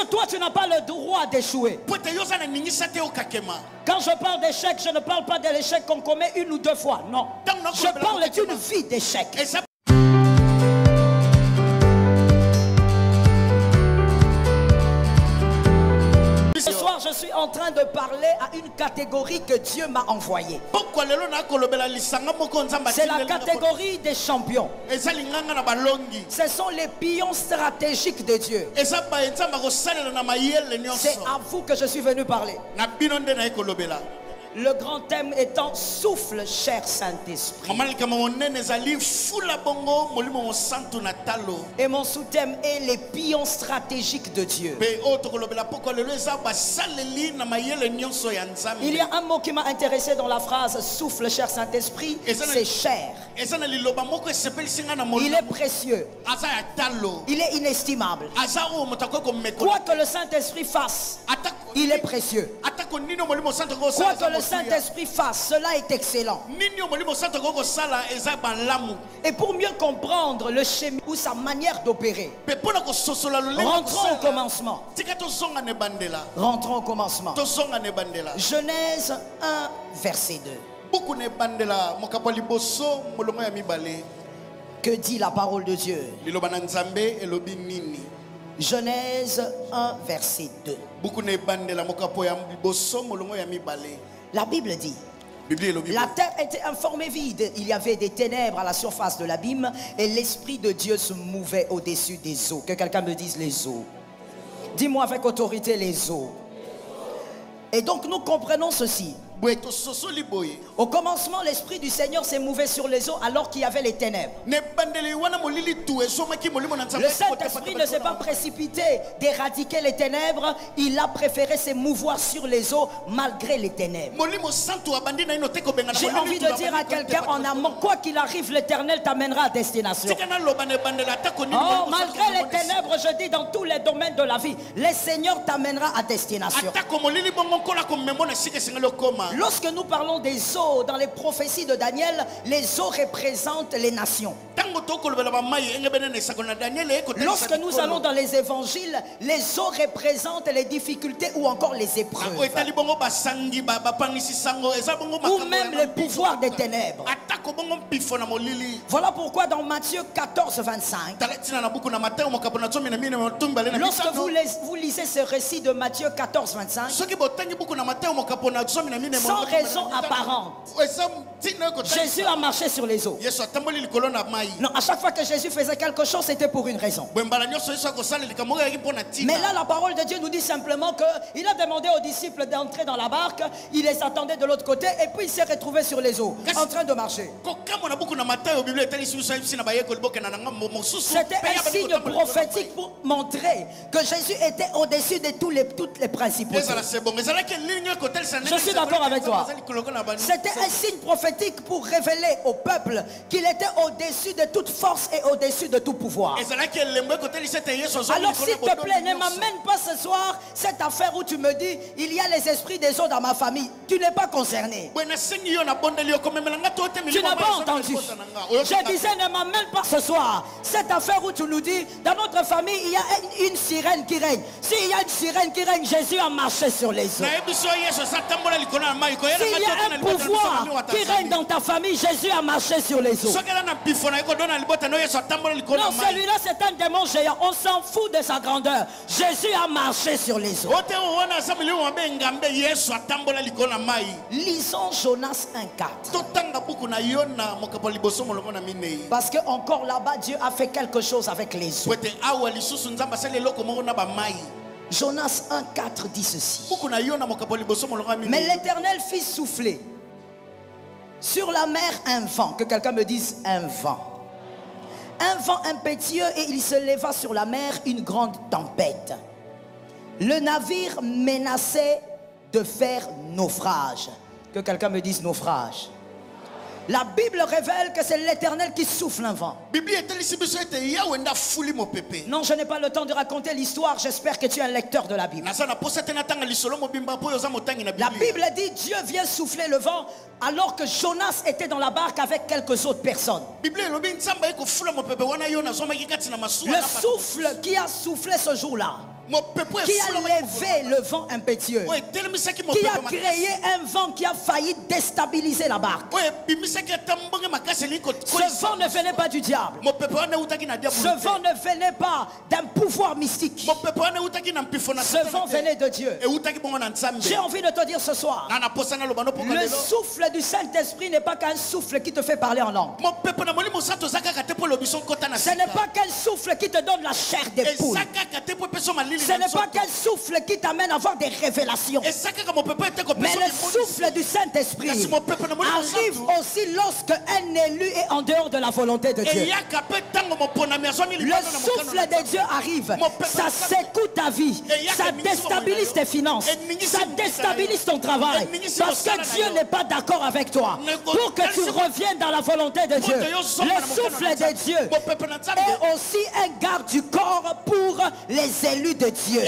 que toi, tu n'as pas le droit d'échouer. Quand je parle d'échec, je ne parle pas de l'échec qu'on commet une ou deux fois. Non. Je parle d'une vie d'échec. Ce soir, je suis en train de parler à une catégorie que Dieu m'a envoyée. C'est la catégorie des champions. Ce sont les pions stratégiques de Dieu. C'est à vous que je suis venu parler. Le grand thème étant souffle, cher Saint-Esprit. Et mon sous-thème est les pions stratégiques de Dieu. Il y a un mot qui m'a intéressé dans la phrase souffle, cher Saint-Esprit, c'est cher. Il est précieux. Il est inestimable. Quoi que le Saint-Esprit fasse, il est précieux. Quoi que le Saint-Esprit fasse, cela est excellent. Et pour mieux comprendre le schéma ou sa manière d'opérer, rentrons au commencement. Rentrons au commencement. Genèse 1, verset 2. Que dit la parole de Dieu? Genèse 1, verset 2. La Bible dit: la terre était informée vide, il y avait des ténèbres à la surface de l'abîme et l'Esprit de Dieu se mouvait au-dessus des eaux. Que quelqu'un me dise les eaux. Dis-moi avec autorité les eaux. Et donc nous comprenons ceci. Au commencement, l'Esprit du Seigneur s'est mouvé sur les eaux alors qu'il y avait les ténèbres. Le Saint-Esprit ne s'est pas précipité d'éradiquer les ténèbres. Il a préféré se mouvoir sur les eaux malgré les ténèbres. J'ai envie de dire à quelqu'un en amont, quoi qu'il arrive, l'Éternel t'amènera à destination. Oh, malgré les ténèbres, je dis dans tous les domaines de la vie, le Seigneur t'amènera à destination. Lorsque nous parlons des eaux dans les prophéties de Daniel, les eaux représentent les nations. Lorsque nous allons dans les évangiles, les eaux représentent les difficultés ou encore les épreuves. Ou même le pouvoir des ténèbres. Voilà pourquoi dans Matthieu 14, 25, lorsque vous lisez ce récit de Matthieu 14, 25, sans raison apparente, Jésus a marché sur les eaux. Non, à chaque fois que Jésus faisait quelque chose, c'était pour une raison. Mais là, la parole de Dieu nous dit simplement qu'il a demandé aux disciples d'entrer dans la barque, il les attendait de l'autre côté et puis il s'est retrouvé sur les eaux, en train de marcher. C'était un signe prophétique pour montrer que Jésus était au-dessus de toutes les principautés. Je suis d'accord avec toi. C'était un signe prophétique pour révéler au peuple qu'il était au-dessus de toute force et au-dessus de tout pouvoir. Alors s'il te plaît, ne m'amène pas ce soir cette affaire où tu me dis il y a les esprits des eaux dans ma famille. Tu n'es pas concerné. Tu n'as pas entendu. Je disais ne m'amène pas ce soir cette affaire où tu nous dis dans notre famille il y a une sirène qui règne. S'il y a une sirène qui règne, Jésus a marché sur les eaux. S'il y a un pouvoir qui règne dans ta famille, Jésus a marché sur les eaux. Non, celui-là c'est un démon géant. On s'en fout de sa grandeur. Jésus a marché sur les eaux. Lisons Jonas 1,4. Parce que encore là-bas, Dieu a fait quelque chose avec les eaux. Jonas 1,4 dit ceci. Mais l'Éternel fit souffler sur la mer un vent. Que quelqu'un me dise un vent. Un vent impétueux et il se leva sur la mer une grande tempête. Le navire menaçait de faire naufrage. Que quelqu'un me dise naufrage. La Bible révèle que c'est l'Éternel qui souffle un vent. Non, je n'ai pas le temps de raconter l'histoire. J'espère que tu es un lecteur de la Bible. La Bible dit Dieu vient souffler le vent alors que Jonas était dans la barque avec quelques autres personnes. Le souffle qui a soufflé ce jour-là qui a levé le vent impétueux, qui a créé un vent qui a failli déstabiliser la barque. Ce vent ne venait pas du diable. Ce vent ne venait pas d'un pouvoir mystique. Ce vent venait de Dieu. J'ai envie de te dire ce soir, le souffle du Saint-Esprit n'est pas qu'un souffle qui te fait parler en langue. Ce n'est pas qu'un souffle qui te donne la chair des poules. Ce n'est pas qu'un souffle qui t'amène à avoir des révélations. Mais le souffle du Saint-Esprit arrive aussi lorsque un élu est en dehors de la volonté de Dieu. Le souffle de Dieu arrive, ça secoue ta vie, ça déstabilise tes finances, ça déstabilise ton travail, parce que Dieu n'est pas d'accord avec toi. Pour que tu reviennes dans la volonté de Dieu, le souffle de Dieu est aussi un garde du corps pour les élus de Dieu.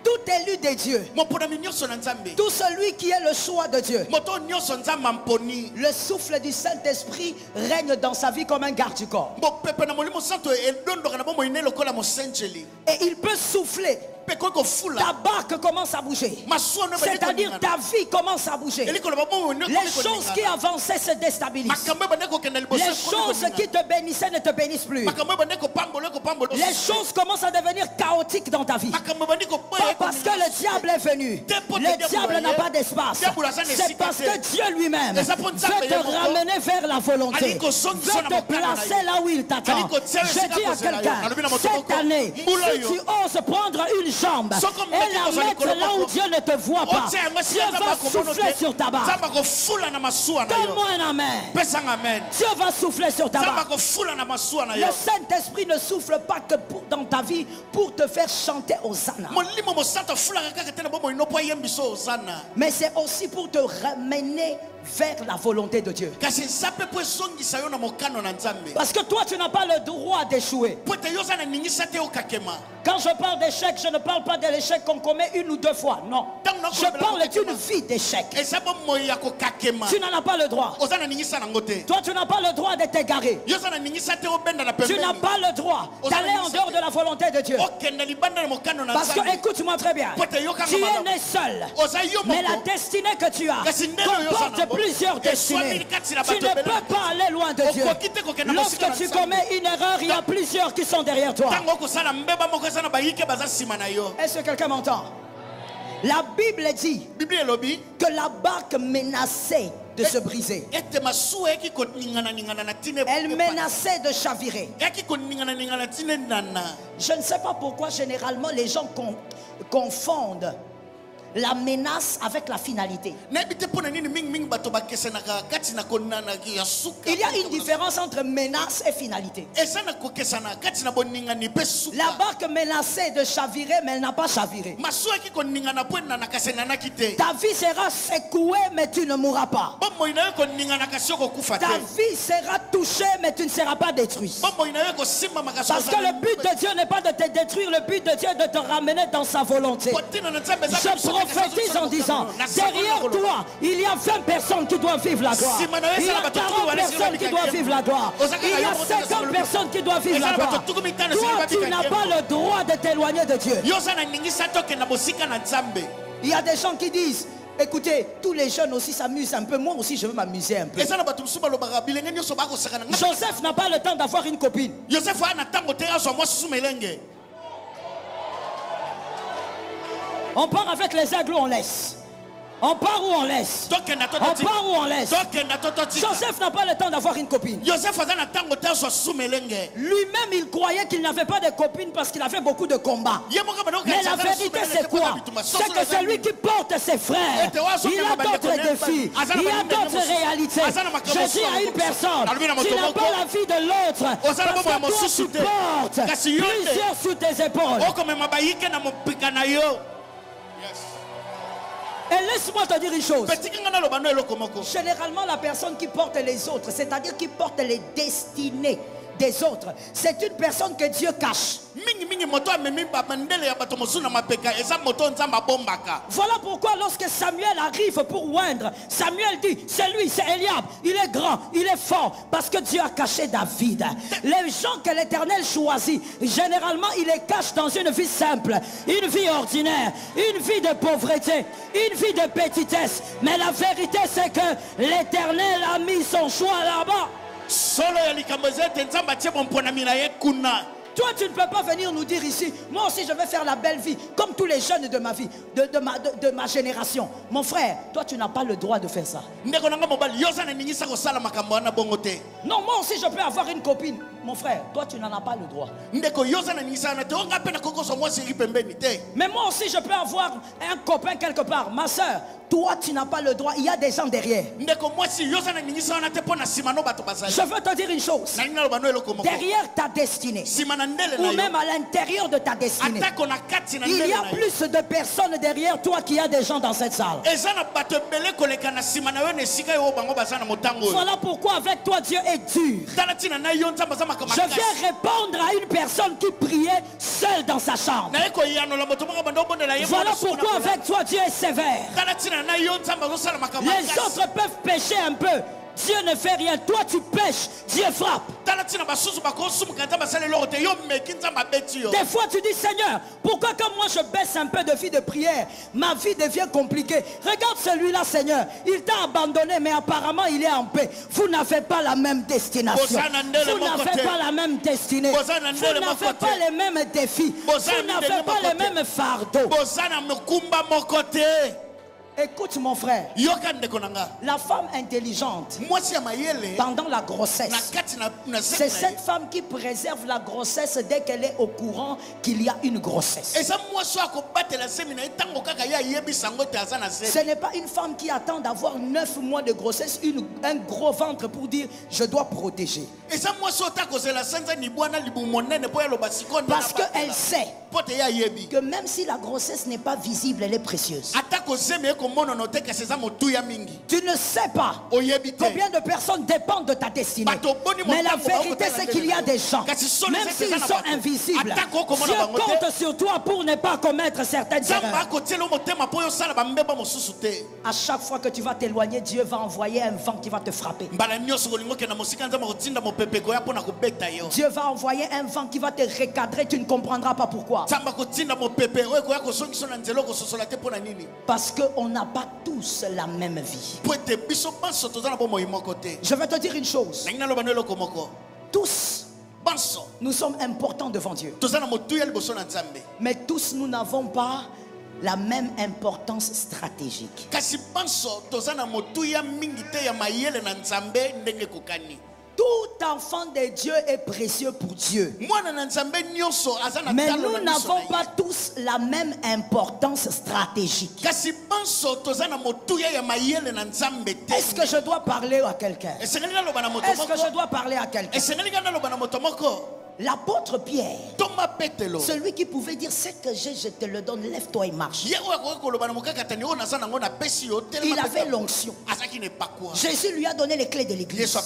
Tout élu de Dieu, tout celui qui est le choix de Dieu, le souffle du Saint-Esprit règne dans sa vie comme un garde du corps. Et il peut souffler. Ta barque commence à bouger. C'est-à-dire ta vie commence à bouger. Les choses qui avançaient se déstabilisent. Les choses qui te bénissaient ne te bénissent plus. Les choses commencent à devenir chaotiques dans ta vie. Pas parce que le diable est venu. Le diable n'a pas d'espace. C'est parce que Dieu lui-même veut te ramener vers la volonté, veut te placer là où il t'attend. Je dis à quelqu'un, cette année, si tu oses prendre une jambe et la mettre là où Dieu ne te voit pas, Dieu va souffler sur ta barque. Donne-moi un amen. Dieu va souffler sur ta barque. Le Saint-Esprit ne souffle pas que dans ta vie pour te faire chanter Hosanna, mais c'est aussi pour te ramener vers la volonté de Dieu. Parce que toi tu n'as pas le droit d'échouer. Quand je parle d'échec, je ne parle pas de l'échec qu'on commet une ou deux fois. Non, je parle d'une vie d'échec. Tu n'en as pas le droit. Toi tu n'as pas le droit de t'égarer. Tu n'as pas le droit d'aller en dehors de la volonté de Dieu. Parce que écoute-moi très bien, tu es né seul, mais la destinée que tu as comporte plusieurs destinées. Tu ne peux pas aller loin de Dieu. Lorsque tu commets une erreur, il y a plusieurs qui sont derrière toi. Est-ce que quelqu'un m'entend? La Bible dit que la barque menaçait de se briser. Elle menaçait de chavirer. Je ne sais pas pourquoi généralement les gens confondent la menace avec la finalité. Il y a une différence entre menace et finalité. La barque menaçait de chavirer, mais elle n'a pas chaviré. Ta vie sera secouée, mais tu ne mourras pas. Ta vie sera touchée, mais tu ne seras pas détruit. Parce que le but de Dieu n'est pas de te détruire, le but de Dieu est de te ramener dans sa volonté. Je prophétise en disant, derrière toi, il y a 20 personnes qui doivent vivre la gloire. Il y a 40 personnes qui doivent vivre la gloire. Il y a 50 personnes qui doivent vivre la gloire. Toi, tu n'as pas le droit de t'éloigner de Dieu. Il y a des gens qui disent, écoutez, tous les jeunes aussi s'amusent un peu. Moi aussi, je veux m'amuser un peu. Joseph n'a pas le temps d'avoir une copine. On part avec les aigles, on laisse. On part où on laisse. On part où on laisse. Joseph n'a pas le temps d'avoir une copine. Lui-même, il croyait qu'il n'avait pas de copine parce qu'il avait beaucoup de combats. Mais la vérité, c'est quoi? C'est que celui qui porte ses frères, il a d'autres défis, il a d'autres réalités. Je dis à une personne, tu n'as pas la vie de l'autre parce que toi, tu portes plusieurs sous tes épaules. Et laisse-moi te dire une chose. Généralement, la personne qui porte les autres, c'est-à-dire qui porte les destinées des autres. C'est une personne que Dieu cache. Voilà pourquoi lorsque Samuel arrive pour oindre, Samuel dit, c'est lui, c'est Eliab. Il est grand, il est fort, parce que Dieu a caché David. Les gens que l'Éternel choisit, généralement, il les cache dans une vie simple, une vie ordinaire, une vie de pauvreté, une vie de petitesse. Mais la vérité, c'est que l'Éternel a mis son choix là-bas. Toi, tu ne peux pas venir nous dire ici, moi aussi je vais faire la belle vie, comme tous les jeunes de ma vie, de ma génération. Mon frère, toi tu n'as pas le droit de faire ça. Non, moi aussi je peux avoir une copine. Mon frère, toi tu n'en as pas le droit. Mais moi aussi je peux avoir un copain quelque part. Ma soeur, toi tu n'as pas le droit. Il y a des gens derrière. Je veux te dire une chose. Derrière ta destinée, ou même à l'intérieur de ta destinée, il y a plus de personnes derrière toi qu'il y a des gens dans cette salle. Voilà pourquoi avec toi Dieu est dur. Je viens répondre à une personne qui priait seule dans sa chambre. Voilà pourquoi avec toi Dieu est sévère. Les autres peuvent pécher un peu. Dieu ne fait rien. Toi tu pêches, Dieu frappe. Des fois tu dis, Seigneur, pourquoi quand moi je baisse un peu de vie de prière, ma vie devient compliquée? Regarde celui-là, Seigneur, il t'a abandonné, mais apparemment il est en paix. Vous n'avez pas la même destination. Vous n'avez pas la même destinée. Vous n'avez pas les mêmes défis. Vous n'avez pas les mêmes fardeaux. Écoute mon frère, la femme intelligente pendant la grossesse, c'est cette femme qui préserve la grossesse dès qu'elle est au courant qu'il y a une grossesse. Ce n'est pas une femme qui attend d'avoir 9 mois de grossesse, un gros ventre pour dire je dois protéger. Parce qu'elle sait que même si la grossesse n'est pas visible, elle est précieuse. Tu ne sais pas combien de personnes dépendent de ta destinée. Mais la vérité c'est qu'il y a des gens, même s'ils sont invisibles, Dieu compte sur toi pour ne pas commettre certaines erreurs. À chaque fois que tu vas t'éloigner, Dieu va envoyer un vent qui va te frapper. Dieu va envoyer un vent qui va te recadrer, tu ne comprendras pas pourquoi. Parce qu'on n'a pas tous la même vie. Je vais te dire une chose. Tous, nous sommes importants devant Dieu. Mais tous, nous n'avons pas la même importance stratégique. Tout enfant de Dieu est précieux pour Dieu. Mais nous n'avons pas tous la même importance stratégique. Est-ce que je dois parler à quelqu'un? Est-ce que je dois parler à quelqu'un? L'apôtre Pierre, celui qui pouvait dire ce que j'ai, je te le donne, lève-toi et marche. Il avait l'onction. Jésus lui a donné les clés de l'église.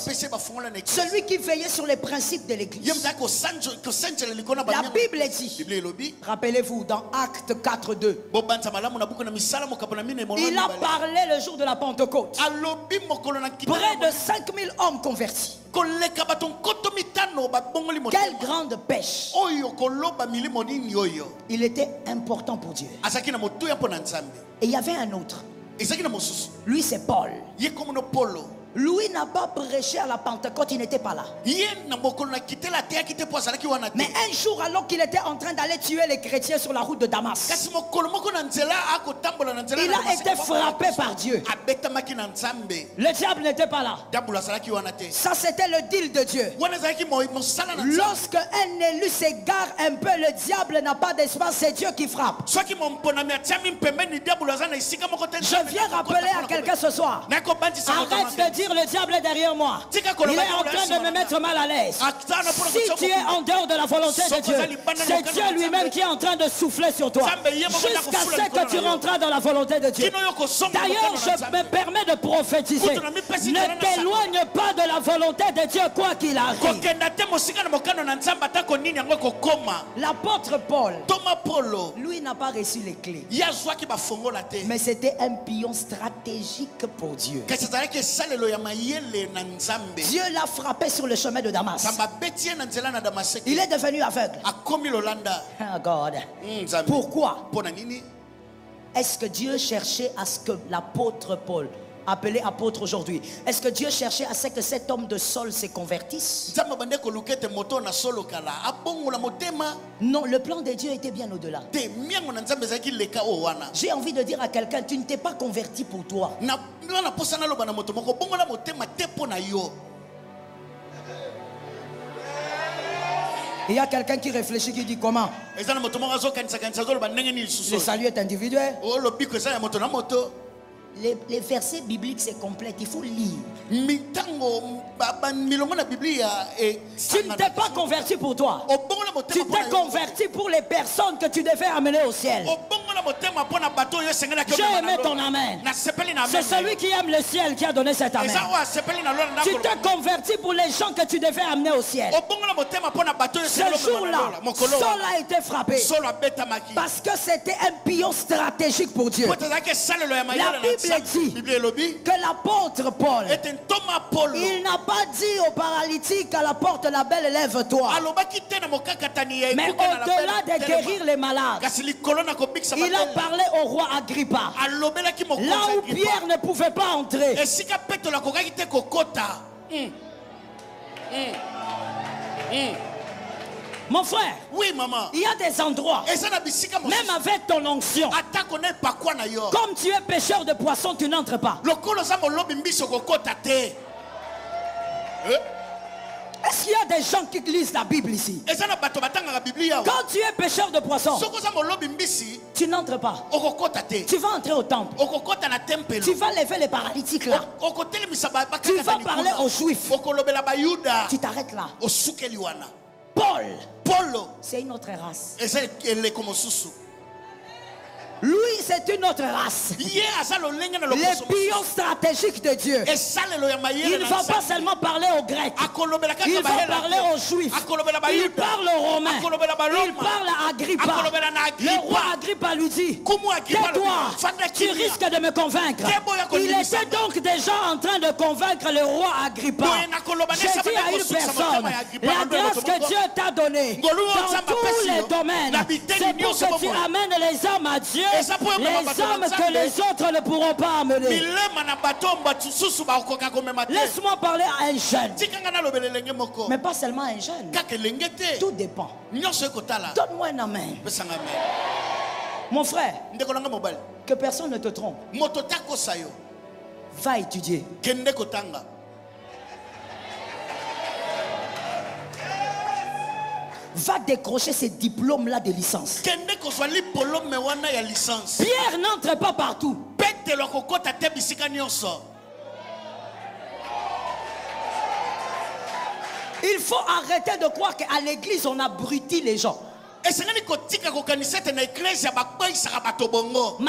Celui qui veillait sur les principes de l'église. La Bible dit, rappelez-vous dans Actes 4:2, il a parlé le jour de la Pentecôte. Près de 5000 hommes convertis. Quelle grande pêche. Il était important pour Dieu. Et il y avait un autre. Lui c'est Paul. Lui n'a pas prêché à la Pentecôte, il n'était pas là. Mais un jour, alors qu'il était en train d'aller tuer les chrétiens sur la route de Damas, il a été frappé par Dieu. Le diable n'était pas là. Ça c'était le deal de Dieu. Lorsque un élu s'égare un peu, le diable n'a pas d'espace, c'est Dieu qui frappe. Je viens rappeler à quelqu'un ce soir, arrête de dire dire le diable est derrière moi. Il est en train de me mettre mal à l'aise. Si tu es en dehors de la volonté de Dieu, c'est Dieu lui-même qui est en train de souffler sur toi jusqu'à ce que tu rentres dans la volonté de Dieu. D'ailleurs, je me permets de prophétiser. Ne t'éloigne pas de la volonté de Dieu quoi qu'il arrive. L'apôtre Paul, lui n'a pas reçu les clés. Mais c'était un pion stratégique pour Dieu. Dieu l'a frappé sur le chemin de Damas. Il est devenu aveugle. Oh God. Pourquoi? Est-ce que Dieu cherchait à ce que l'apôtre Paul, appelé apôtre aujourd'hui, est-ce que Dieu cherchait à ce que cet homme de Saul se convertisse? Non, le plan de Dieu était bien au-delà. J'ai envie de dire à quelqu'un, tu ne t'es pas converti pour toi. Il y a quelqu'un qui réfléchit, qui dit comment? Le salut est individuel. Les versets bibliques, c'est complet, il faut lire. Tu ne t'es pas converti pour toi. Tu t'es converti pour les personnes que tu devais amener au ciel. J'ai aimé ton amen. C'est celui qui aime le ciel qui a donné cet amen. Tu t'es converti pour les gens que tu devais amener au ciel. Ce jour-là, Saul a été frappé parce que c'était un pion stratégique pour Dieu. La Bible dit que l'apôtre Paul, il n'a pas dit au paralytique à la porte de la belle, lève-toi. Mais au-delà de guérir les malades, il a parlé au roi Agrippa. Là où Pierre ne pouvait pas entrer. Mon frère, oui, maman. Il y a des endroits, même avec ton onction, comme tu es pêcheur de poissons, tu n'entres pas. Est-ce qu'il y a des gens qui lisent la Bible ici? Quand tu es pêcheur de poissons, tu n'entres pas. Tu vas entrer au temple. Tu vas lever les paralytiques là. Tu vas parler aux juifs. Tu t'arrêtes là. Paul, c'est une autre race. Lui, c'est une autre race. Les pions stratégiques de Dieu. Il ne va pas seulement parler aux Grecs. Il va parler aux Juifs. Il parle aux Romains. Il parle à Agrippa. Le roi Agrippa lui dit, tais-toi, tu risques de me convaincre. Il était donc déjà en train de convaincre le roi Agrippa. J'ai dit à une personne, la grâce que Dieu t'a donnée dans tous les domaines, c'est pour que tu amènes les hommes à Dieu. Les hommes que les autres ne pourront pas amener. Laisse-moi parler à un jeune. Mais pas seulement à un jeune. Tout dépend. Donne-moi un amen. Mon frère, que personne ne te trompe. Va étudier. Va décrocher ces diplômes-là de licence. Pierre n'entre pas partout. Il faut arrêter de croire qu'à l'église on abrutit les gens. Ma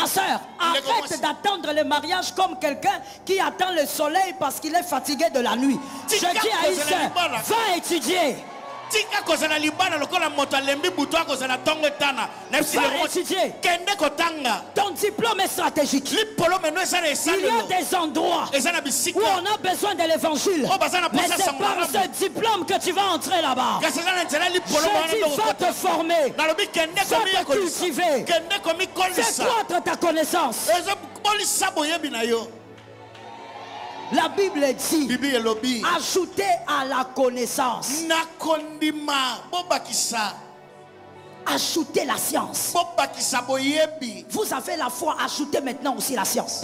soeur, arrête d'attendre le mariage comme quelqu'un qui attend le soleil parce qu'il est fatigué de la nuit. Je dis à une soeur, va étudier. Va étudier. Ton diplôme est stratégique. Il y a des endroits où on a besoin de l'évangile. Mais c'est par ce diplôme que tu vas entrer là-bas. Je dis, va te former. Va te cultiver. Fais croître ta connaissance. La Bible dit, ajoutez à la connaissance. Ajoutez la science. Vous avez la foi, ajoutez maintenant aussi la science.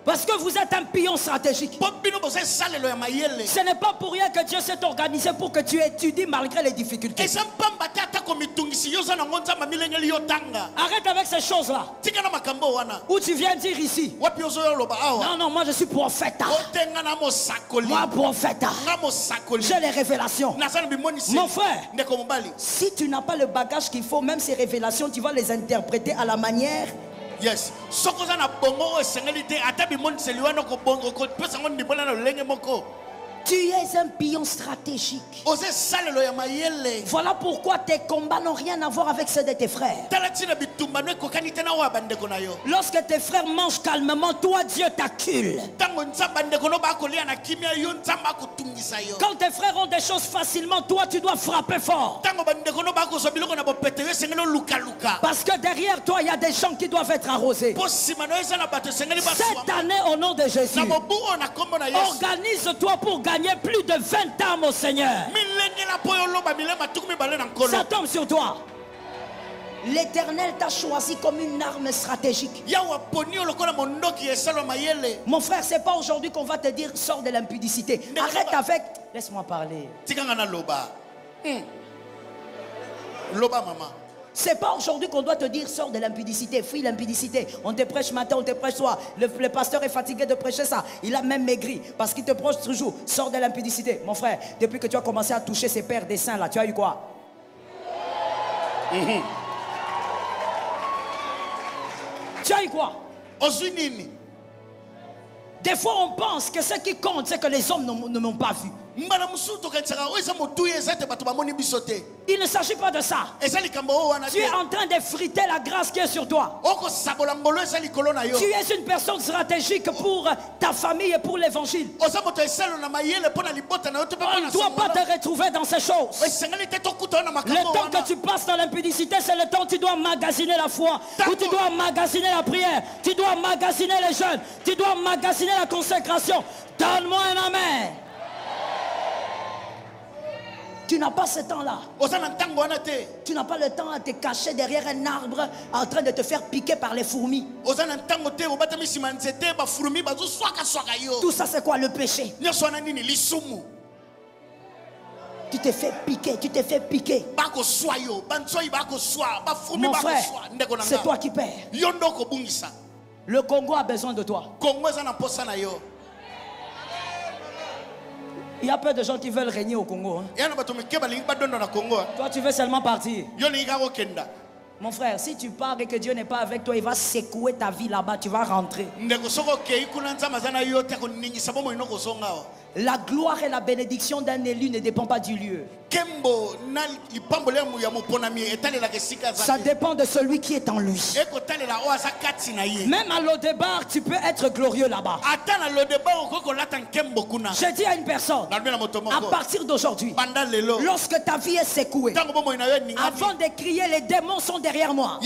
Parce que vous êtes un pion stratégique. Ce n'est pas pour rien que Dieu s'est organisé pour que tu étudies malgré les difficultés. Arrête avec ces choses-là. Où tu viens dire ici? Non, non, moi je suis prophète. Moi prophète. J'ai les révélations. Mon frère, si tu n'as pas le bagage qu'il faut, même ces révélations, tu vas les interpréter à la manière. Yes. Tu es un pion stratégique. Voilà pourquoi tes combats n'ont rien à voir avec ceux de tes frères. Lorsque tes frères mangent calmement, toi Dieu t'accule. Quand tes frères ont des choses facilement, toi tu dois frapper fort. Parce que derrière toi il y a des gens qui doivent être arrosés. Cette année au nom de Jésus, organise-toi pour gagner plus de 20 âmes au Seigneur. Ça tombe sur toi. L'Éternel t'a choisi comme une arme stratégique. Mon frère, c'est pas aujourd'hui qu'on va te dire sors de l'impudicité. Arrête avec. Laisse-moi parler. Loba maman. C'est pas aujourd'hui qu'on doit te dire sors de l'impudicité, fuis l'impudicité. On te prêche matin, on te prêche soir. Le pasteur est fatigué de prêcher ça. Il a même maigri parce qu'il te prêche toujours. Sors de l'impudicité. Mon frère, depuis que tu as commencé à toucher ces pères des saints là, tu as eu quoi? Tu as eu quoi? Des fois on pense que ce qui compte c'est que les hommes ne m'ont pas vu. Il ne s'agit pas de ça. Tu es en train d'effriter la grâce qui est sur toi. Tu es une personne stratégique pour ta famille et pour l'évangile. On ne doit pas te retrouver dans ces choses. Le temps que tu passes dans l'impudicité, c'est le temps où tu dois magasiner la foi, où tu dois magasiner la prière, tu dois magasiner les jeûnes, tu dois magasiner la consécration. Donne-moi un amen. Tu n'as pas ce temps-là. Tu n'as pas le temps à te cacher derrière un arbre en train de te faire piquer par les fourmis. Tout ça c'est quoi le péché? Tu t'es fait piquer, tu t'es fait piquer. Mon frère, c'est toi qui perds. Le Congo a besoin de toi. Il y a peu de gens qui veulent régner au Congo. Hein. Toi, tu veux seulement partir. Mon frère, si tu pars et que Dieu n'est pas avec toi, il va secouer ta vie là-bas. Tu vas rentrer. La gloire et la bénédiction d'un élu ne dépend pas du lieu. Ça dépend de celui qui est en lui. Même à l'Odebar, tu peux être glorieux là-bas. Je dis à une personne, à partir d'aujourd'hui, lorsque ta vie est secouée, avant de crier, les démons sont derrière moi.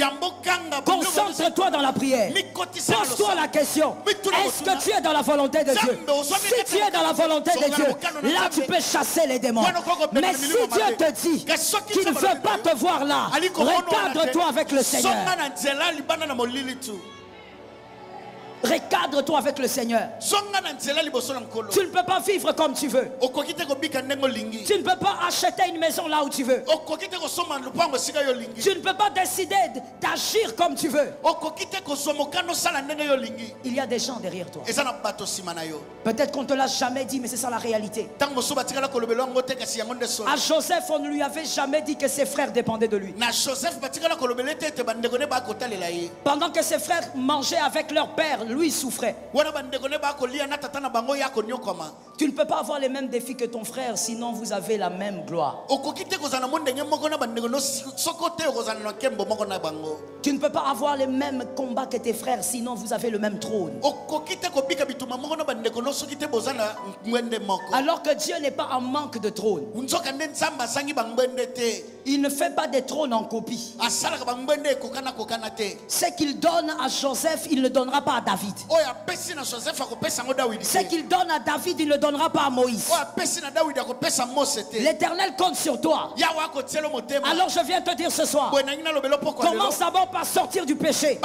Concentre-toi dans la prière. Pose-toi la question, est-ce que tu es dans la volonté de Dieu? Si tu es dans la volonté de Dieu, là tu peux chasser les démons. Mais si Dieu te dit qu'il ne veut pas te voir là, recadre-toi avec le Seigneur. Recadre-toi avec le Seigneur. Tu ne peux pas vivre comme tu veux. Tu ne peux pas acheter une maison là où tu veux. Tu ne peux pas décider d'agir comme tu veux. Il y a des gens derrière toi. Peut-être qu'on ne te l'a jamais dit, mais c'est ça la réalité. À Joseph, on ne lui avait jamais dit que ses frères dépendaient de lui. Pendant que ses frères mangeaient avec leur père, lui souffrait. Tu ne peux pas avoir les mêmes défis que ton frère, sinon vous avez la même gloire. Tu ne peux pas avoir les mêmes combats que tes frères, sinon vous avez le même trône. Alors que Dieu n'est pas en manque de trône. Il ne fait pas des trônes en copie. Ce qu'il donne à Joseph, il ne donnera pas à David. Ce qu'il donne à David, il ne donnera donneras pas à Moïse. L'Éternel compte sur toi. Alors je viens te dire ce soir, commence d'abord par sortir du péché.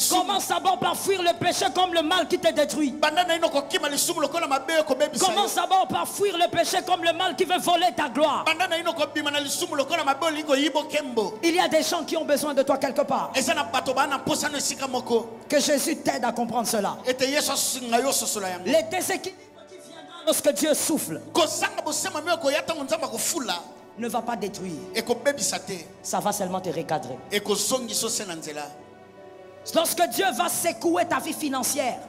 Commence d'abord par fuir le péché comme le mal qui te détruit. Commence d'abord par fuir le péché comme le mal qui veut voler ta gloire. Il y a des gens qui ont besoin de toi quelque part. Que Jésus t'aide à comprendre cela. Les déséquilibres qui viendront lorsque Dieu souffle ne va pas détruire. Ça va seulement te recadrer. Lorsque Dieu va secouer ta vie financière,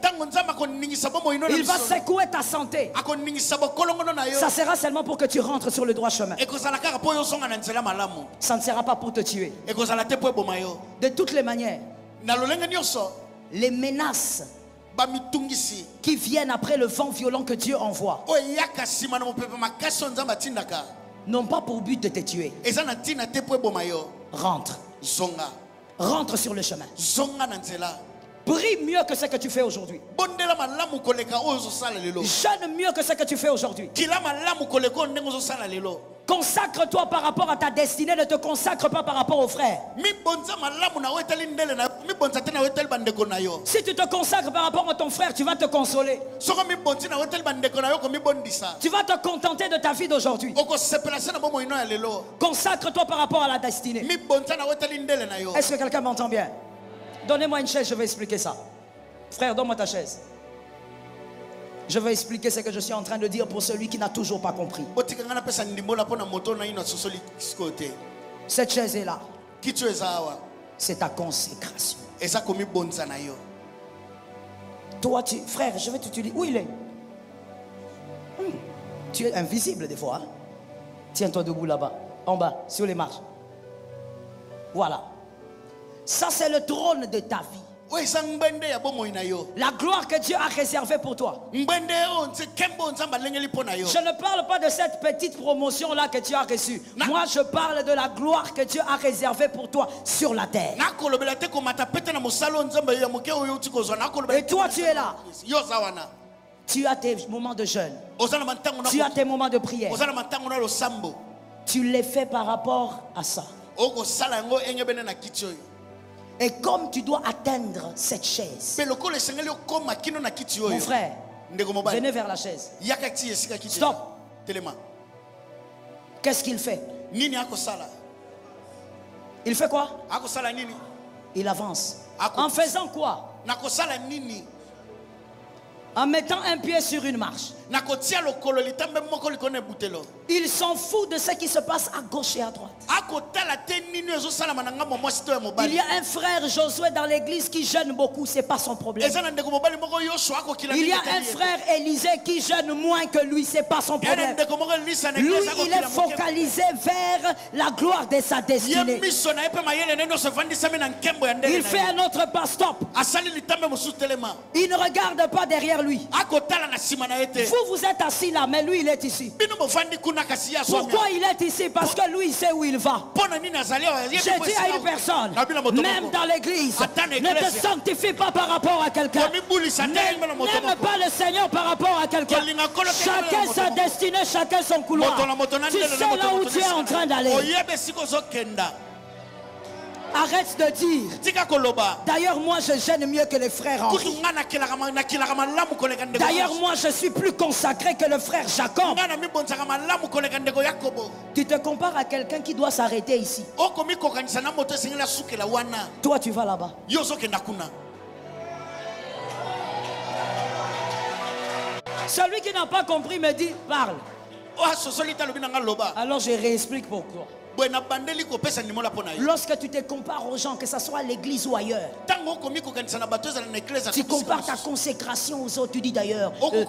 il va secouer ta santé. Ça sera seulement pour que tu rentres sur le droit chemin. Ça ne sera pas pour te tuer. De toutes les manières, les menaces qui viennent après le vent violent que Dieu envoie n'ont pas pour but de te tuer. Rentre. Rentre sur le chemin. Prie mieux que ce que tu fais aujourd'hui. Jeûne mieux que ce que tu fais aujourd'hui. Consacre-toi par rapport à ta destinée, ne te consacre pas par rapport aux frères. Si tu te consacres par rapport à ton frère, tu vas te consoler. Tu vas te contenter de ta vie d'aujourd'hui. Consacre-toi par rapport à la destinée. Est-ce que quelqu'un m'entend bien? Donnez-moi une chaise, je vais expliquer ça. Frère, donne-moi ta chaise. Je vais expliquer ce que je suis en train de dire pour celui qui n'a toujours pas compris. Cette chaise est là. C'est ta consécration. Toi, frère, je vais te dire. Où il est? Tu es invisible des fois. Hein? Tiens-toi debout là-bas. En bas, sur les marches. Voilà. Ça, c'est le trône de ta vie. La gloire que Dieu a réservée pour toi. Je ne parle pas de cette petite promotion-là que tu as reçue. Moi, je parle de la gloire que Dieu a réservée pour toi sur la terre. Et toi, tu es là. Tu as tes moments de jeûne. Tu as tes moments de prière. Tu les fais par rapport à ça. Et comme tu dois atteindre cette chaise, mon frère, venez vers la chaise. Stop. Qu'est-ce qu'il fait? Il fait quoi? Il avance. En faisant quoi? En mettant un pied sur une marche. Il s'en fout de ce qui se passe à gauche et à droite. Il y a un frère Josué dans l'église qui jeûne beaucoup, c'est pas son problème. Il y a un frère Élisée qui jeûne moins que lui, c'est pas son problème. Lui, il est focalisé vers la gloire de sa destinée. Il fait un autre pas, stop. Il ne regarde pas derrière lui. Vous êtes assis là, mais lui il est ici. Pourquoi il est ici? Parce que lui il sait où il va. J'ai dit à une personne, même dans l'église, ne te sanctifie pas par rapport à quelqu'un. N'aime pas le Seigneur par rapport à quelqu'un. Chacun sa destinée, chacun son couloir. Tu sais là où tu es en train d'aller. Arrête de dire. D'ailleurs, moi je gêne mieux que les frères Henri. D'ailleurs, moi je suis plus consacré que le frère Jacob. Tu te compares à quelqu'un qui doit s'arrêter ici. Toi, tu vas là-bas. Celui qui n'a pas compris me dit, parle. Alors je réexplique pourquoi. Lorsque tu te compares aux gens, que ce soit à l'église ou ailleurs, tu compares ta consécration aux autres. Tu dis d'ailleurs, eux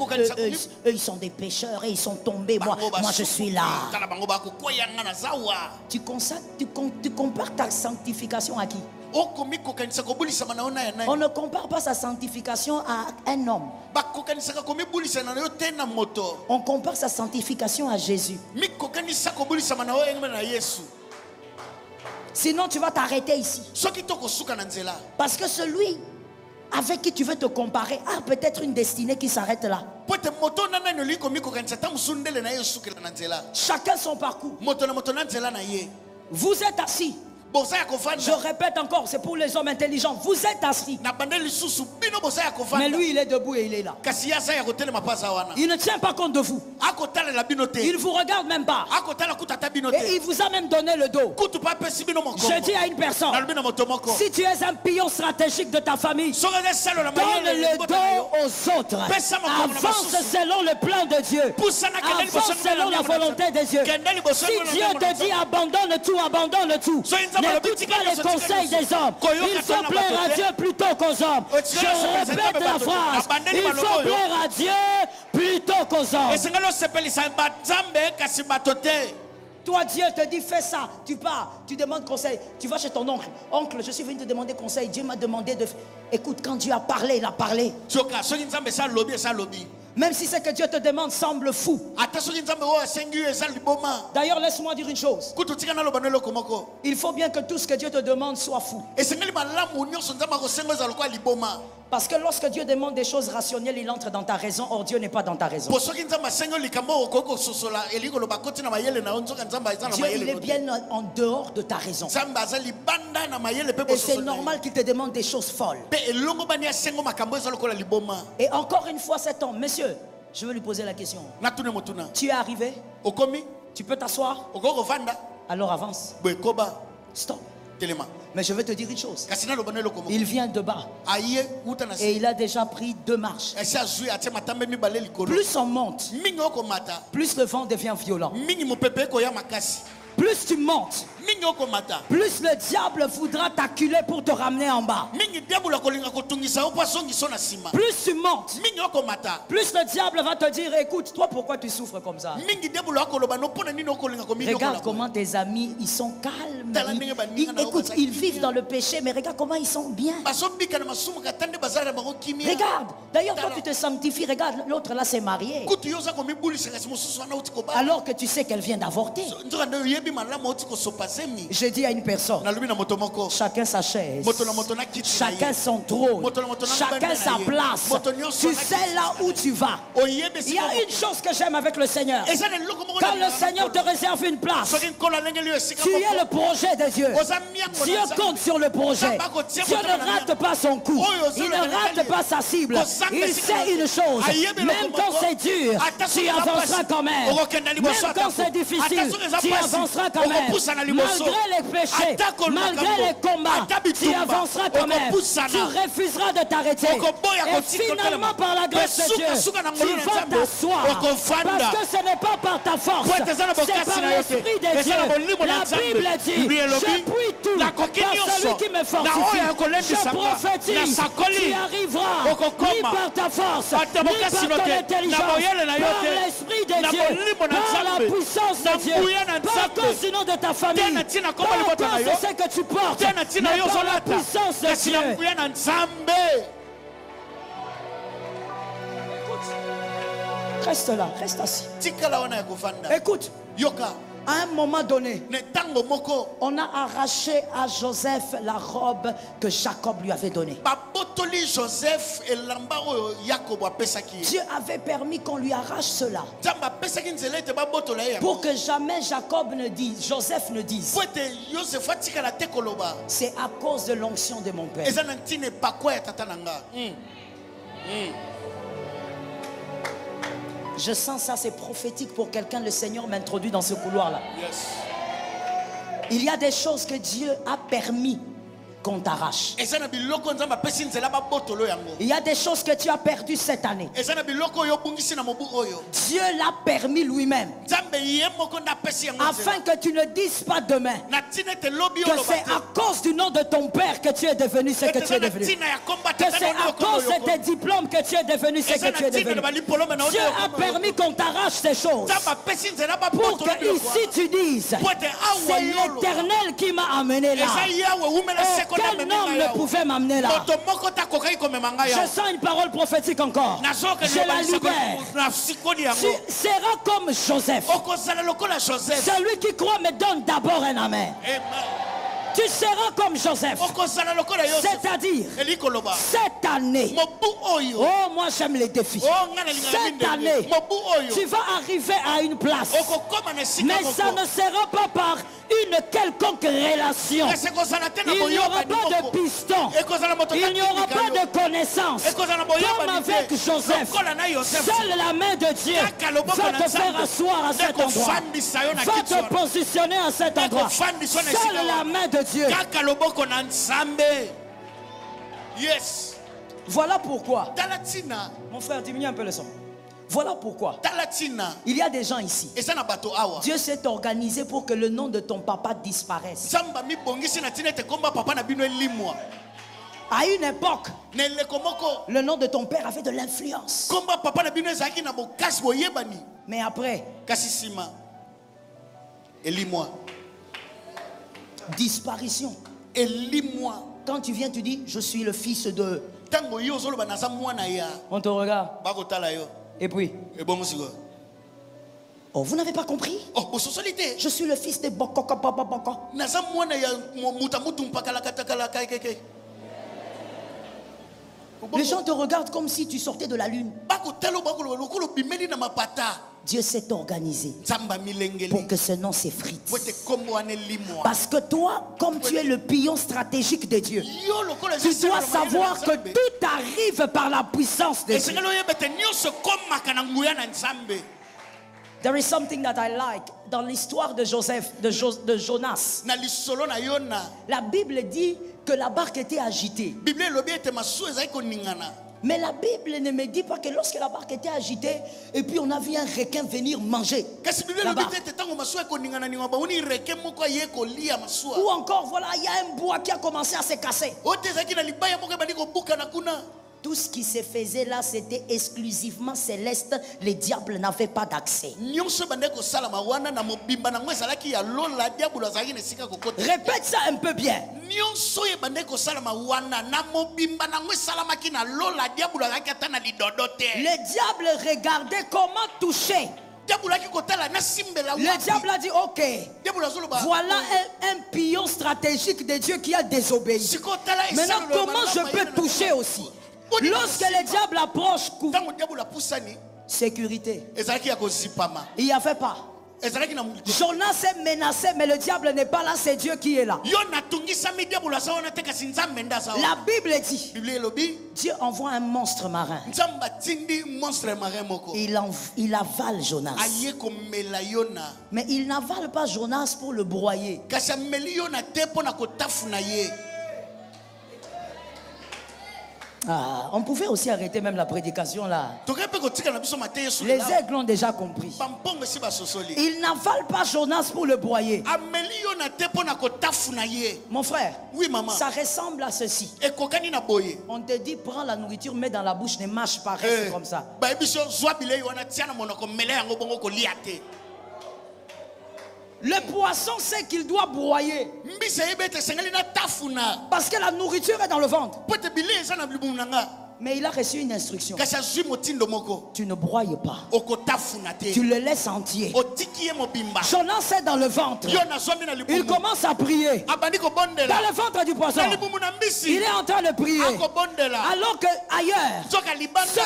ils sont des pécheurs et ils sont tombés. Moi je suis là. Tu compares ta sanctification à qui? On ne compare pas sa sanctification à un homme. On compare sa sanctification à Jésus. Sinon tu vas t'arrêter ici. Parce que celui avec qui tu veux te comparer a peut-être une destinée qui s'arrête là. Chacun son parcours. Vous êtes assis. Je répète encore, c'est pour les hommes intelligents. Vous êtes assis. Mais lui, il est debout et il est là. Il ne tient pas compte de vous. Il ne vous regarde même pas. Et il vous a même donné le dos. Je dis à une personne, si tu es un pion stratégique de ta famille, donne le dos aux autres. Avance selon le plan de Dieu. Avance selon la volonté de Dieu. Si Dieu te dit abandonne tout, abandonne tout. N'écoute pas les conseils des hommes. Il faut plaire à Dieu plutôt qu'aux hommes. Je répète la phrase. Il faut plaire à Dieu plutôt qu'aux hommes. Toi, Dieu te dit fais ça. Tu pars, tu demandes conseil. Tu vas chez ton oncle. Oncle, je suis venu te demander conseil. Dieu m'a demandé de... Écoute, quand Dieu a parlé, il a parlé. Même si ce que Dieu te demande semble fou. D'ailleurs, laisse-moi dire une chose. Il faut bien que tout ce que Dieu te demande soit fou. Parce que lorsque Dieu demande des choses rationnelles, il entre dans ta raison. Or, Dieu n'est pas dans ta raison. Dieu, il est bien en dehors de ta raison. Et c'est normal qu'il te demande des choses folles. Et encore une fois, cet homme, monsieur, je veux lui poser la question. Tu es arrivé? Tu peux t'asseoir? Alors avance. Stop. Mais je veux te dire une chose. Il vient de bas. Et il a déjà pris 2 marches. Plus on monte, plus le vent devient violent. Plus tu montes, plus le diable voudra t'acculer pour te ramener en bas. Plus tu montes, plus le diable va te dire, écoute, toi pourquoi tu souffres comme ça? Regarde comment tes amis, ils sont calmes. Écoute, ils vivent dans le péché, mais regarde comment ils sont bien. Regarde, d'ailleurs toi tu te sanctifies, regarde, l'autre là s'est marié. Alors que tu sais qu'elle vient d'avorter. Je dis à une personne, chacun sa chaise, chacun son trône, chacun sa place. Tu sais là où tu vas. Il y a une chose que j'aime avec le Seigneur. Quand le Seigneur te réserve une place, tu es le projet de Dieu. Dieu compte sur le projet. Dieu ne rate pas son coup. Il ne rate pas sa cible. Il sait une chose, même quand c'est dur, tu avanceras quand même. Même quand c'est difficile, tu avanceras quand même. Malgré les péchés, malgré les combats, tu avanceras quand même. Tu refuseras de t'arrêter. Et finalement, par la grâce de Dieu, tu vas t'asseoir. Parce que ce n'est pas par ta force, c'est par l'Esprit de Dieu. La Bible dit, je puis tout par celui qui me fortifie. Je prophétise, tu arriveras ni par ta force, ni par ton intelligence, par l'Esprit de Dieu, par la puissance de Dieu, pas à cause du nom de ta famille, pas à cause de ce que tu portes, mais par la puissance de Dieu. Reste là, reste assis. Écoute, à un moment donné, on a arraché à Joseph la robe que Jacob lui avait donnée. Dieu avait permis qu'on lui arrache cela pour que jamais Jacob ne dise, Joseph ne dise, c'est à cause de l'onction de mon père. Je sens ça, c'est prophétique pour quelqu'un. Le Seigneur m'introduit dans ce couloir-là. Yes. Il y a des choses que Dieu a permis qu'on t'arrache. Il y a des choses que tu as perdues cette année. Dieu l'a permis lui-même. Afin que tu ne dises pas demain que c'est à cause du nom de ton père que tu es devenu ce que tu es devenu. Que c'est à cause de tes diplômes que tu es devenu ce que tu es devenu. Dieu a permis qu'on t'arrache ces choses pour que ici tu dises, c'est l'Éternel qui m'a amené là. Quel homme ne pouvait m'amener là? Je sens une parole prophétique encore. Je la libère. Tu seras comme Joseph. Celui qui croit me donne d'abord un amen. Tu seras comme Joseph. C'est-à-dire, cette année, oh moi j'aime les défis. Cette année, tu vas arriver à une place. Mais ça ne sera pas par une quelconque relation. Il n'y aura pas de piston. Il n'y aura pas de connaissance. Comme avec Joseph, seule la main de Dieu va te faire asseoir à cet endroit. Va te positionner à cet endroit. Seule la main de Dieu. Yes. Voilà pourquoi. Mon frère, diminue un peu le son. Voilà pourquoi il y a des gens ici. Dieu s'est organisé pour que le nom de ton papa disparaisse. À une époque, le nom de ton père avait de l'influence. Mais après, disparition. Quand tu viens, tu dis, je suis le fils de... On te regarde. Et puis, oh, vous n'avez pas compris? Je suis le fils de Boko. Les gens te regardent comme si tu sortais de la lune. Dieu s'est organisé pour que ce nom s'effrite. Parce que toi, comme tu es le pion stratégique de Dieu, tu dois savoir que tout arrive par la puissance de Dieu. There is something that I like dans l'histoire de Joseph, de Jonas. La Bible dit que la barque était agitée. Mais la Bible ne me dit pas que lorsque la barque était agitée, et puis on a vu un requin venir manger la barque. Ou encore, voilà, il y a un bois qui a commencé à se casser. Tout ce qui se faisait là, c'était exclusivement céleste. Les diables n'avaient pas d'accès. Répète ça un peu bien. Les diables regardaient comment toucher. Le diable a dit, ok, voilà un pion stratégique de Dieu qui a désobéi. Maintenant, comment je peux toucher aussi? Lorsque le diable approche, sécurité. Il n'y avait pas. Jonas est menacé, mais le diable n'est pas là, c'est Dieu qui est là. La Bible dit, Dieu envoie un monstre marin. Il avale Jonas. Mais il n'avale pas Jonas pour le broyer. Ah, on pouvait aussi arrêter même la prédication là. Les aigles ont déjà compris. Il n'avale pas Jonas pour le broyer. Mon frère, oui, maman. Ça ressemble à ceci. On te dit, prends la nourriture, mets dans la bouche, ne mâche pas, reste comme ça. Le poisson sait qu'il doit broyer. Parce que la nourriture est dans le ventre. Mais il a reçu une instruction. Tu ne broyes pas. Tu le laisses entier. Jonas est dans le ventre. Il commence à prier. Dans le ventre du poisson. Il est en train de prier. Alors que ailleurs, ceux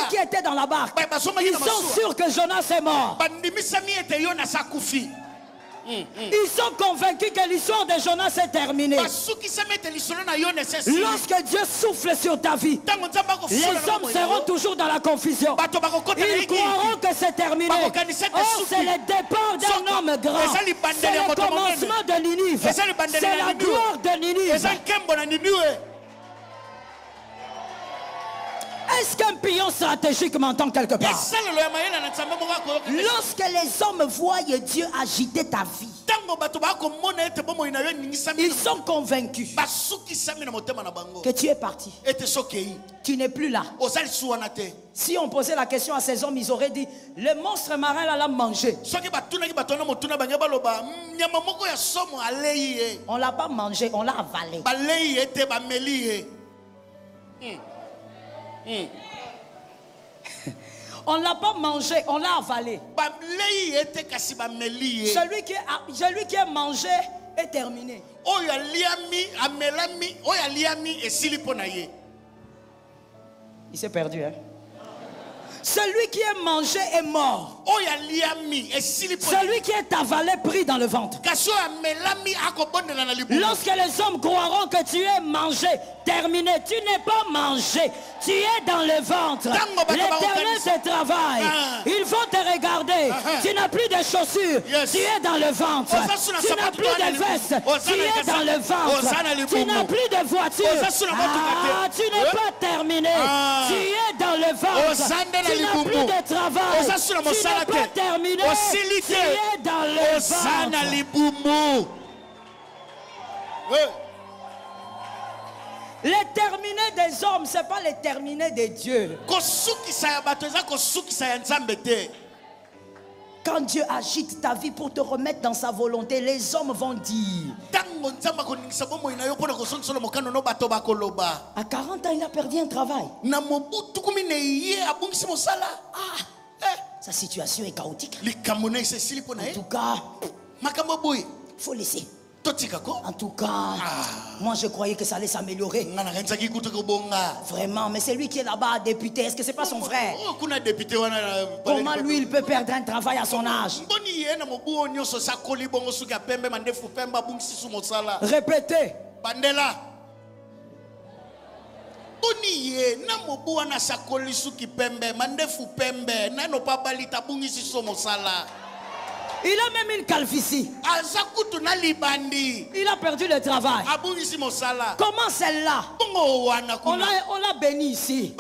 qui étaient dans la barque, ils sont sûrs que Jonas est mort. Ils sont convaincus que l'histoire de Jonas est terminée. Lorsque Dieu souffle sur ta vie, les hommes seront toujours dans la confusion. Ils croiront que c'est terminé. Oh, c'est le départ d'un homme grand. C'est le commencement de Ninive. C'est la gloire de Ninive. Est-ce qu'un pion stratégique m'entend quelque part? Lorsque les hommes voient Dieu agiter ta vie, ils sont convaincus que tu es parti. Tu n'es plus là. Si on posait la question à ces hommes, ils auraient dit, le monstre marin l'a mangé. On l'a pas mangé, on l'a avalé. On ne l'a pas mangé, on l'a avalé. Celui qui a mangé est terminé. Il s'est perdu, hein? Celui qui est mangé est mort. Celui qui est avalé pris dans le ventre. Lorsque les hommes croiront que tu es mangé, terminé, tu n'es pas mangé, tu es dans le ventre. L'Éternel te travaille. Ils vont te regarder. Tu n'as plus de chaussures, tu es dans le ventre. Tu n'as plus de vestes, tu es dans le ventre. Tu n'as plus de voiture. Tu n'es pas terminé, tu es dans le ventre. Tu n'as plus de travail, tu n'es pas terminé, tu es dans le ventre. Les terminés des hommes, ce n'est pas les terminés de Dieu. Quand Dieu agite ta vie pour te remettre dans sa volonté, les hommes vont dire. À 40 ans, il a perdu un travail. Sa situation est chaotique. En tout cas, il faut laisser. En tout cas, moi je croyais que ça allait s'améliorer. Vraiment, mais c'est lui qui est là-bas, député. Est-ce que c'est pas son frère? Comment lui il peut perdre un travail à son âge? Répétez. Il a même une calvitie. Il a perdu le travail. Comment celle-là? On l'a béni ici.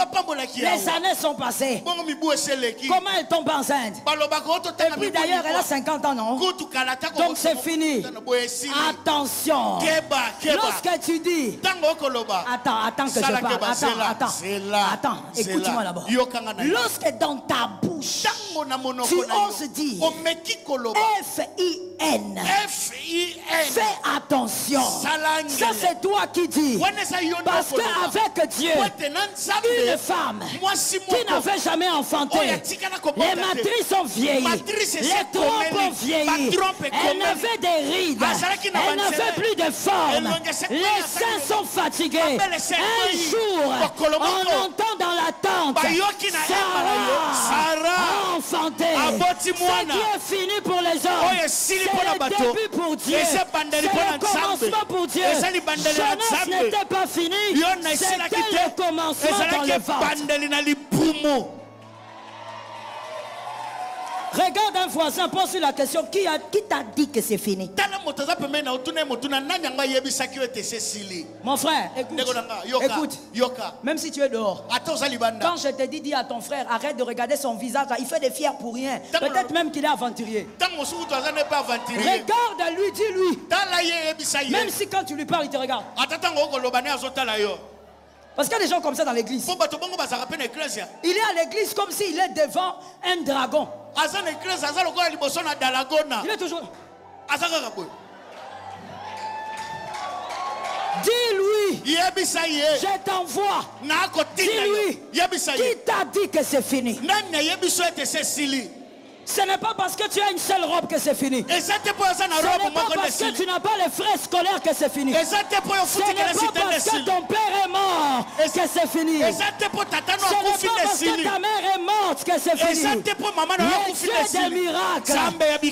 Les années sont passées. Comment elle tombe enceinte? Et puis d'ailleurs, elle a 50 ans, non? Donc c'est fini. Attention. Lorsque tu dis... Attends que je parle. Attends, écoute-moi d'abord. Lorsque dans ta bouche, tu oses dire... F-I-N. Fais attention. Ça c'est toi qui dis. Parce qu'avec Dieu, une femme qui n'avait jamais enfanté, les matrices ont vieilli, les trompes ont vieilli, elle n'avait des rides, elle n'avait plus de forme, les seins sont fatigués. Un jour, on entend dans la tente, Sarah a enfanté. Ce qui est fini pour les hommes, c'est le début pour Dieu, c'est le commencement pour Dieu. Jonas n'était pas fini, c'était le commencement dans le ventre. Regarde un voisin, pose la question, qui t'a dit que c'est fini? Mon frère, écoute, même si tu es dehors, quand je te dis à ton frère, arrête de regarder son visage, il fait des fiers pour rien. Peut-être même qu'il est aventurier. Regarde-lui, dis-lui. Même si quand tu lui parles, il te regarde. Parce qu'il y a des gens comme ça dans l'église. Il est à l'église comme s'il est devant un dragon. Il est toujours... Dis-lui, je t'envoie. Dis-lui, qui t'a dit que c'est fini? Ce n'est pas parce que tu as une seule robe que c'est fini. Ce n'est pas parce que tu n'as pas les frais scolaires que c'est fini. Ce n'est pas parce que ton père est mort que c'est fini. Ce n'est pas parce que ta mère est morte que c'est fini. Le Dieu des miracles,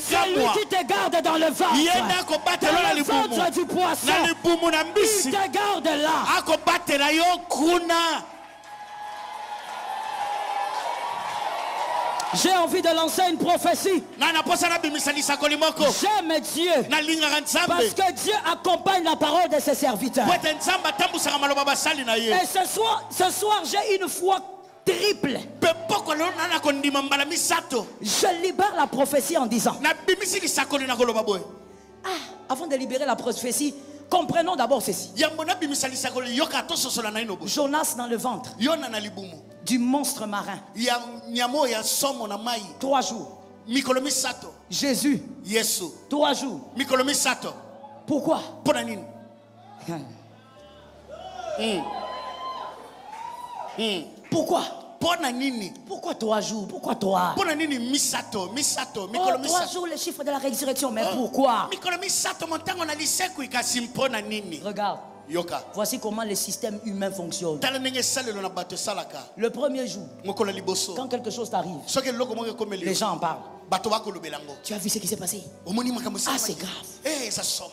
celui qui te garde dans le ventre, dans le ventre du poisson, il te garde là. J'ai envie de lancer une prophétie. J'aime Dieu parce que Dieu accompagne la parole de ses serviteurs. Et ce soir j'ai une foi triple. Je libère la prophétie en disant, avant de libérer la prophétie, comprenons d'abord ceci. Jonas dans le ventre du monstre marin. 3 jours. Jésus. 3 jours. Pourquoi? Pourquoi? Pourquoi 3 jours? Pourquoi 3? Oh, 3 jours, le chiffre de la résurrection. Mais pourquoi? Regarde. Voici comment le système humain fonctionne. Le premier jour, quand quelque chose t'arrive, les gens en parlent. Tu as vu ce qui s'est passé? Ah, c'est grave.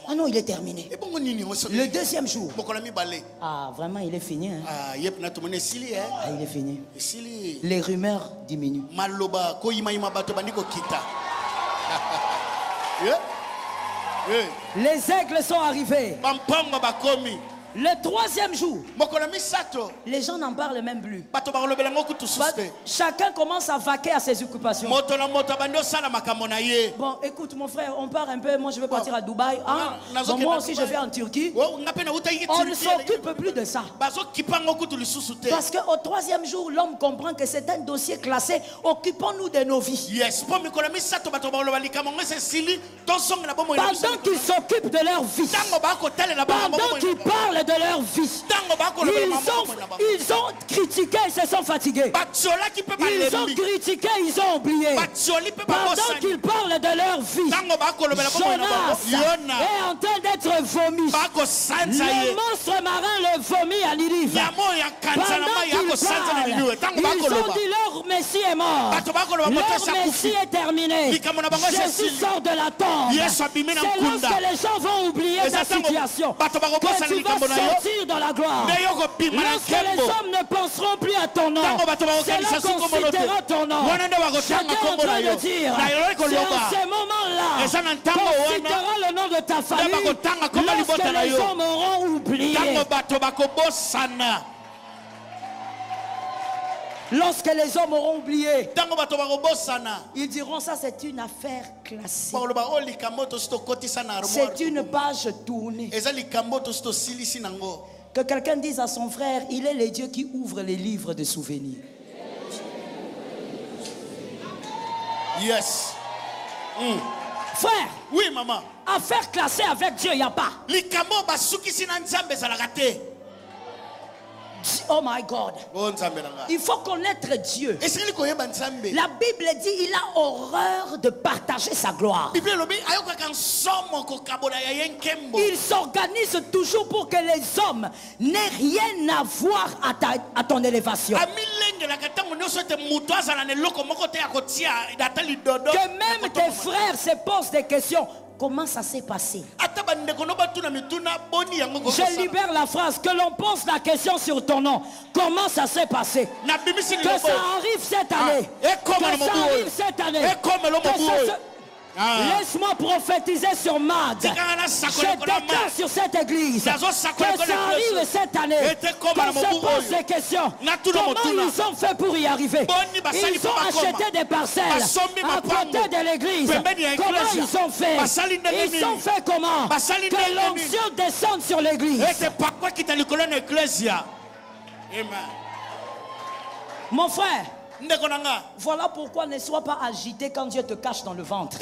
Ah non, il est terminé. Le deuxième jour, ah, vraiment, il est fini. Hein? Ah, il est fini. Les rumeurs diminuent. Les aigles sont arrivés. Le troisième jour, les gens n'en parlent même plus. Chacun commence à vaquer à ses occupations. Bon, écoute mon frère, on part un peu. Moi je vais partir à Dubaï. Ah, bon, moi aussi je vais en Turquie. On ne s'occupe plus de ça. Parce qu'au troisième jour, l'homme comprend que c'est un dossier classé. Occupons-nous de nos vies. Pendant qu'ils s'occupent de leur vie, pendant qu'ils parlent de leur vie, ils ont critiqué, ils se sont fatigués. Ils ont critiqué, ils ont oublié. Pendant qu'ils parlent de leur vie, Jonas est en train d'être vomi. Le monstre marin le vomit à Ninive. Pendant qu'ils parlent, ils ont dit leur Messie est mort. Leur Messie est terminé. Jésus sort de la tombe. C'est lorsque les gens vont oublier ta situation que tu vas sortir dans la gloire. Lorsque les hommes ne penseront plus à ton nom, c'est là qu'on citera ton nom. Chacun est en train de dire, c'est en ces moments-là qu'on citera le nom de ta famille lorsque les hommes auront oublié. Lorsque les hommes auront oublié, ils diront ça c'est une affaire classique. C'est une page tournée. Que quelqu'un dise à son frère, il est le Dieu qui ouvre les livres de souvenirs. Yes. Frère. Oui, maman. Affaire classée avec Dieu, il n'y a pas. Oh my God. Il faut connaître Dieu. La Bible dit il a horreur de partager sa gloire. Il s'organise toujours pour que les hommes n'aient rien à voir à ton élévation. Que même tes frères se posent des questions. Comment ça s'est passé? Je libère la phrase. Que l'on pose la question sur ton nom. Comment ça s'est passé? Que ça arrive cette année. Que ça arrive cette année. Laisse-moi prophétiser sur Mad. Je déclare sur cette église que ça arrive cette année. Qu'on se pose des questions. Comment ils ont fait pour y arriver? Ils ont acheté des parcelles à côté de l'église. Comment ils ont fait? Ils ont fait comment? Que l'onction descende sur l'église. Mon frère, voilà pourquoi ne sois pas agité quand Dieu te cache dans le ventre.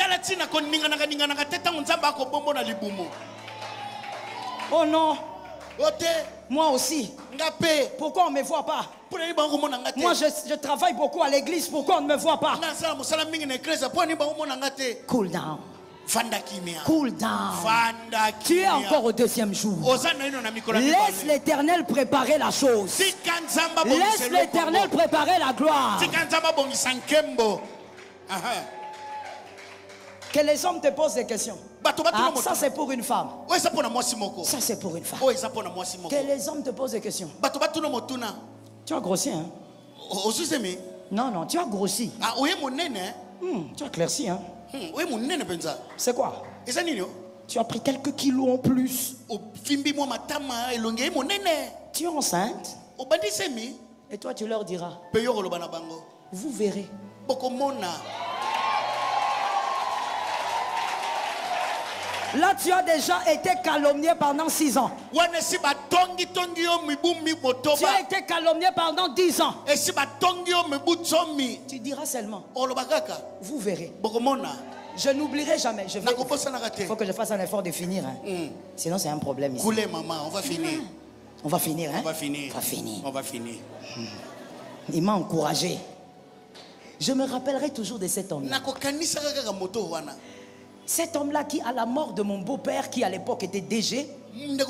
Oh non. Moi aussi. Pourquoi on ne me voit pas? Moi je travaille beaucoup à l'église. Pourquoi on ne me voit pas? Cool down. Cool down. Tu es encore au deuxième jour. Laisse l'Éternel préparer la chose. Laisse l'Éternel préparer la gloire. Que les hommes te posent des questions. Ah, ça c'est pour une femme. Ça c'est pour une femme. Que les hommes te posent des questions. Tu as grossi, hein? Non, non, tu as grossi. Tu as éclairci, hein? C'est quoi? Tu as pris quelques kilos en plus. Tu es enceinte. Et toi tu leur diras, vous verrez. Là tu as déjà été calomnié pendant 6 ans. Tu as été calomnié pendant 10 ans. Tu diras seulement, vous verrez. Je n'oublierai jamais. Il faut que je fasse un effort de finir, hein. Sinon c'est un problème ici. Maman, on va finir. On va finir, hein? On va finir. On va finir. On va finir. Il m'a encouragé. Je me rappellerai toujours de cet homme-là. Cet homme-là qui, à la mort de mon beau-père, qui à l'époque était DG, il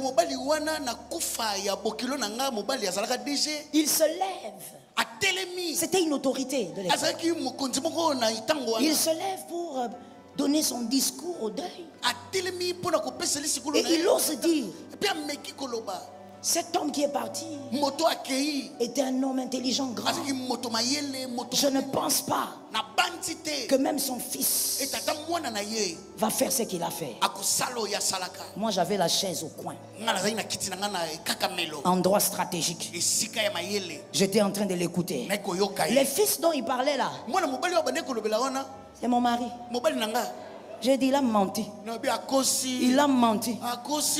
se lève. C'était une autorité de l'époque. Il se lève pour donner son discours au deuil. Et il ose dire, cet homme qui est parti était un homme intelligent, grand. Je ne pense pas que même son fils va faire ce qu'il a fait. Moi, j'avais la chaise au coin, endroit stratégique. J'étais en train de l'écouter. Les fils dont il parlait là, c'est mon mari. J'ai dit, il a menti. Il a menti.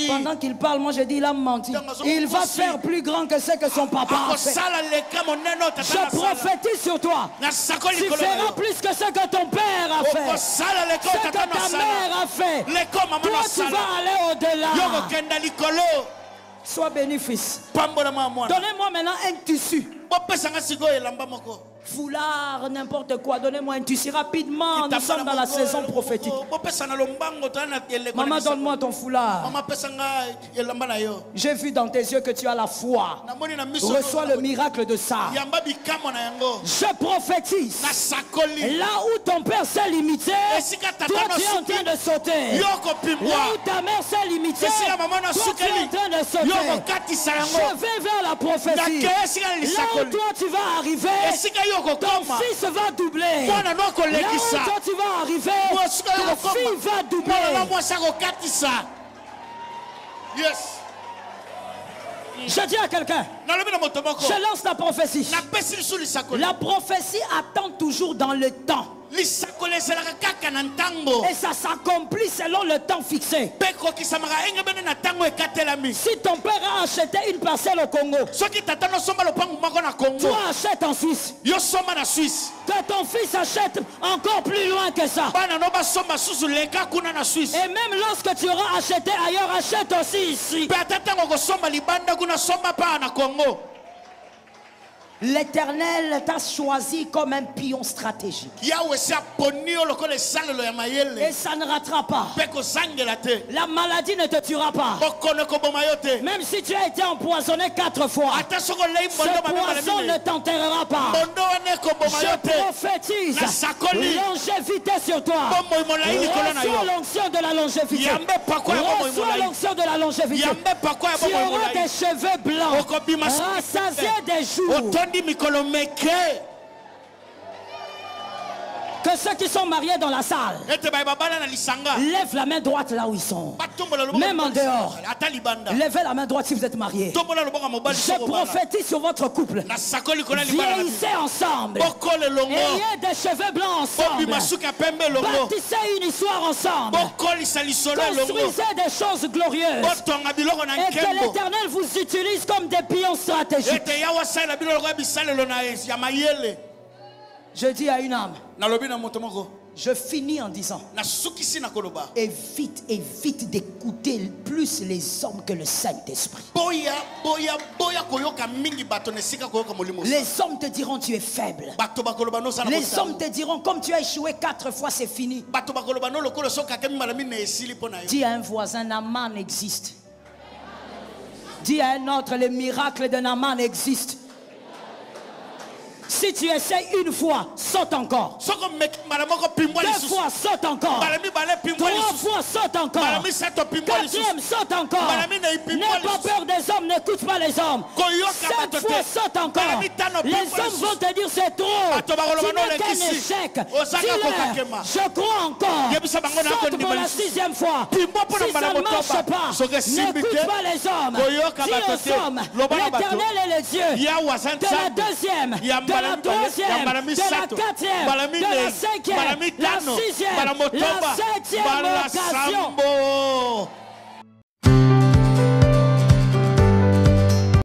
Pendant qu'il parle, moi j'ai dit, il a menti. Il va faire plus grand que ce que son papa a fait. Je prophétise sur toi. Tu feras plus que ce que ton père a fait. Ce que ta mère a fait. Toi, tu vas aller au-delà. Sois béni, fils. Donnez-moi maintenant un tissu. Foulard, n'importe quoi, donnez-moi un tissu rapidement. Nous sommes dans la saison prophétique. Maman, donne-moi ton foulard. J'ai vu dans tes yeux que tu as la foi. Reçois le miracle de ça. Je prophétise. Là où ton père s'est limité, toi tu es en train de sauter. Là où ta mère s'est limitée, toi tu es en train de sauter. Je vais vers la prophétie. Là où toi tu vas arriver, ton fils va doubler. Là où toi tu vas arriver, ta fille va doubler. Yes. Je dis à quelqu'un, je lance la prophétie. La prophétie attend toujours dans le temps. Et ça s'accomplit selon le temps fixé. Si ton père a acheté une parcelle au Congo, toi achètes en Suisse. Que ton fils achète encore plus loin que ça. Et même lorsque tu auras acheté ailleurs, achète aussi ici. L'Éternel t'a choisi comme un pion stratégique. Et ça ne ratera pas. La maladie ne te tuera pas. Même si tu as été empoisonné 4 fois, ce poison ne t'enterrera pas. Je prophétise longévité sur toi. Reçois l'onction de la longévité. Reçois l'onction de la longévité. Tu auras des cheveux blancs, rassasiés des jours. Que ceux qui sont mariés dans la salle lèvent la main droite là où ils sont. Même en dehors, levez la main droite si vous êtes mariés. Je prophétise sur votre couple. Vieillissez ensemble. Ayez des cheveux blancs ensemble. Bâtissez une histoire ensemble. Construisez des choses glorieuses. Et que l'Éternel vous utilise comme des pions stratégiques. Je dis à une âme, je finis en disant, évite d'écouter plus les hommes que le Saint-Esprit. Les hommes te diront tu es faible. Les hommes te diront comme tu as échoué 4 fois c'est fini. Dis à un voisin, Naaman existe. Dis à un autre, le miracle de Naaman existe. Si tu essaies une fois, saute encore. 2 fois, saute encore. 3 fois, saute encore. 4e, saute encore. N'aie pas peur des hommes, n'écoute pas les hommes. 7 fois, saute encore. Les hommes vont te dire c'est trop. Tu n'es qu'un échec. Dis-leur, je crois encore. Saute pour la 6e fois. Si ça ne marche pas, n'écoute pas les hommes. Dis aux hommes, l'Éternel est le Dieu de la 2e, de la 3e, de la 4e, de la 5e, la 6e, la 7e occasion.